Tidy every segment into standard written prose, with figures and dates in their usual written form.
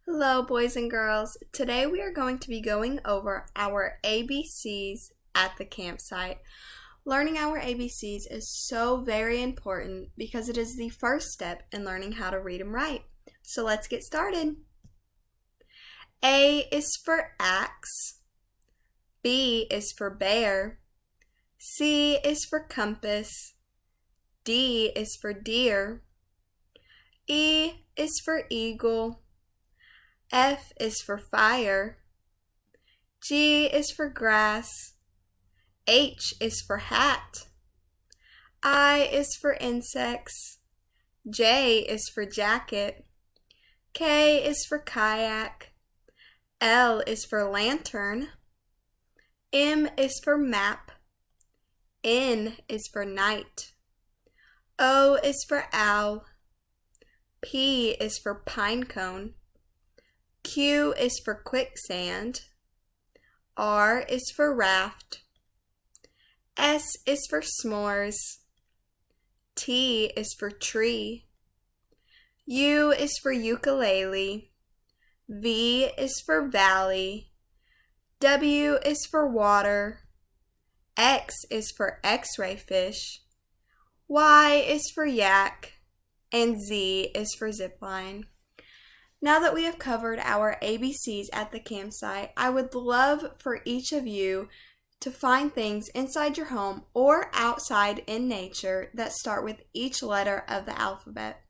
Hello, boys and girls. Today we are going to be going over our ABCs at the campsite. Learning our ABCs is so very important because it is the first step in learning how to read and write. So let's get started. A is for axe. B is for bear. C is for compass. D is for deer. E is for eagle. F is for fire. G is for grass. H is for hat. I is for insects. J is for jacket. K is for kayak. L is for lantern. M is for map. N is for night. O is for owl. P is for pine cone. Q is for quicksand. R is for raft. S is for s'mores. T is for tree. U is for ukulele. V is for valley. W is for water. X is for x-ray fish. Y is for yak. And Z is for zipline. Now that we have covered our ABCs at the campsite, I would love for each of you to find things inside your home or outside in nature that start with each letter of the alphabet.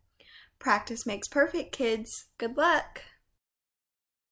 Practice makes perfect, kids. Good luck!